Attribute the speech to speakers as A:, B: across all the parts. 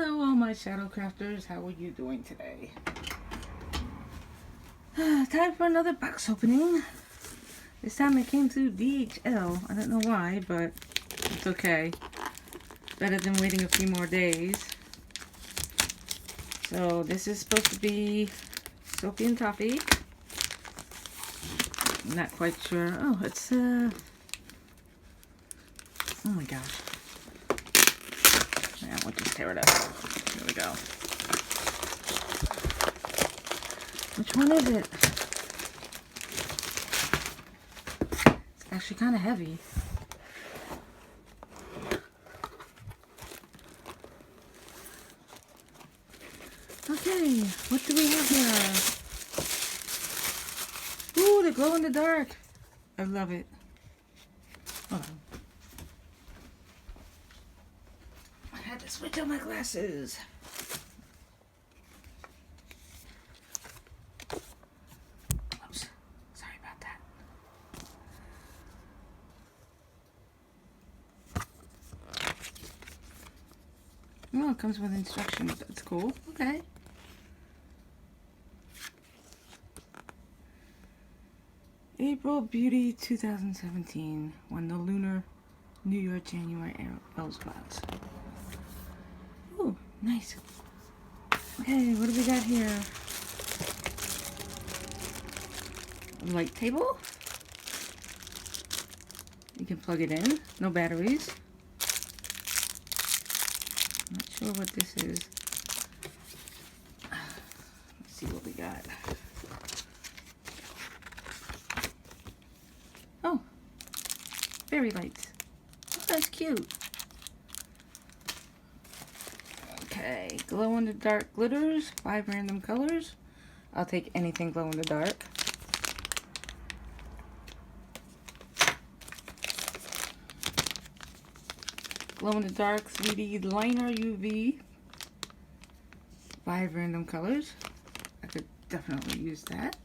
A: Hello all my shadow crafters, how are you doing today? Time for another box opening. This time it came through DHL. I don't know why, but it's okay. Better than waiting a few more days. So this is supposed to be Sofie and Toffee. I'm not quite sure. Oh, it's oh my gosh. Yeah, we'll just tear it up. Here we go. Which one is it? It's actually kind of heavy. Okay, what do we have here? Ooh, the glow in the dark. I love it. Hold on. I had to switch out my glasses. Oops, sorry about that. Oh, it comes with instructions. That's cool. Okay. April Beauty 2017 won the Lunar New York January TheElvesBox. Ooh, nice. Okay, what do we got here? A light table. You can plug it in. No batteries. Not sure what this is. Let's see what we got. Oh, fairy lights. Oh, that's cute. Okay, glow in the dark glitters, 5 random colors. I'll take anything glow in the dark. Glow in the dark 3D liner UV, 5 random colors. I could definitely use that.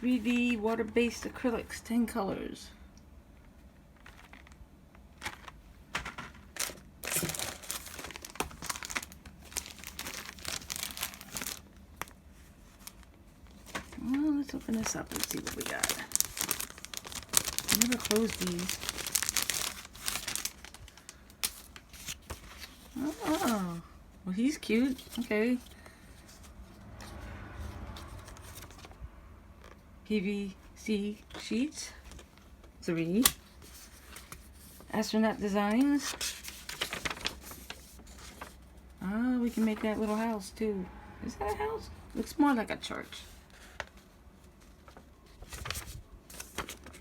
A: 3D water-based acrylics, 10 colors. Well, let's open this up and see what we got. I never closed these. Oh, well, he's cute. Okay. PVC sheets, 3. Astronaut designs. Oh, we can make that little house too. Is that a house? Looks more like a church.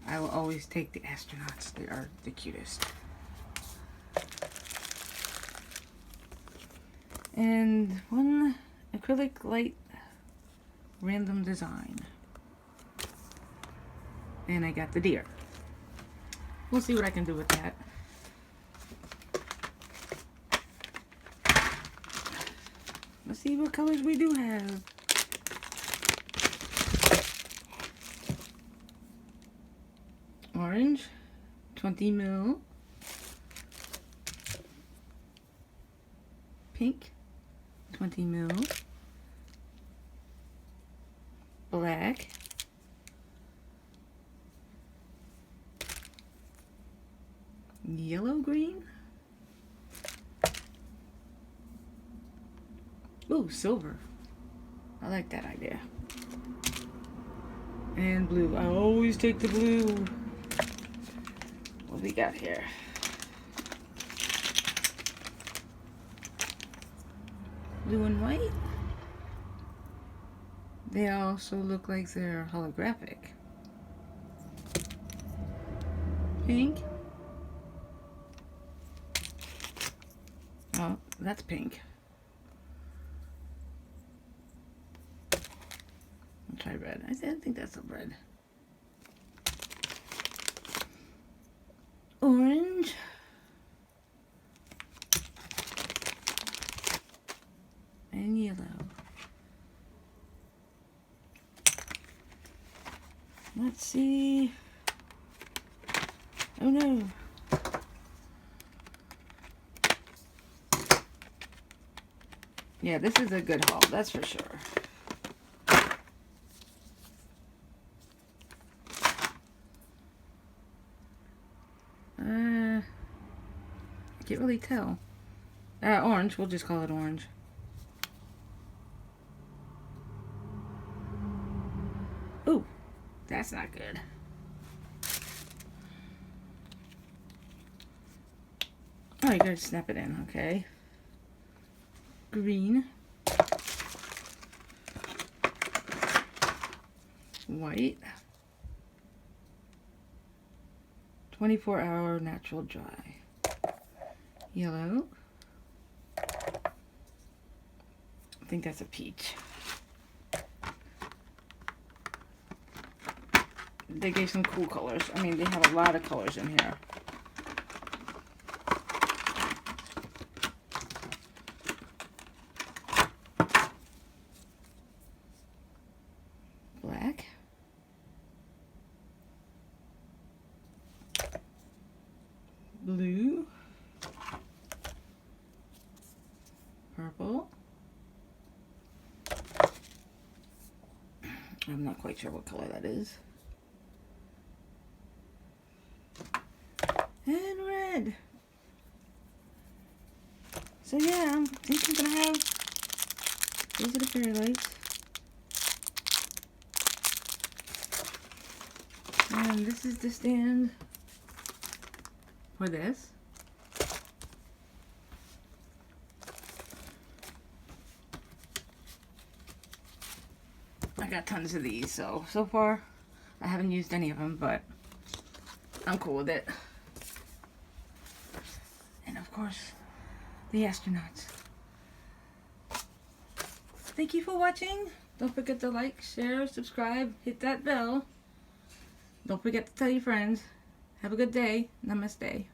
A: I will always take the astronauts. They are the cutest. And 1 acrylic light random design. And I got the deer. We'll see what I can do with that. Let's see what colors we do have. Orange, 20 mil. Pink, 20 mil. Black. Yellow green. Ooh, silver. I like that idea. And blue. I always take the blue. What we got here? Blue and white. They also look like they're holographic. Pink. Oh, that's pink. I'll try red. I think that's a red. Orange. And yellow. Let's see. Oh no. Yeah, this is a good haul, that's for sure. I can't really tell. Orange, we'll just call it orange. Ooh, that's not good. Oh, you gotta snap it in, okay. Green. White. 24-hour natural dry. Yellow. I think that's a peach. They gave some cool colors. I mean, they have a lot of colors in here. Black. Blue. Purple. I'm not quite sure what color that is. And red. So yeah, I think I'm gonna have, those are the fairy lights. And this is the stand for this. I got tons of these, so far I haven't used any of them, but I'm cool with it. And of course, the astronauts. Thank you for watching. Don't forget to like, share, subscribe, hit that bell. Don't forget to tell your friends. Have a good day. Namaste.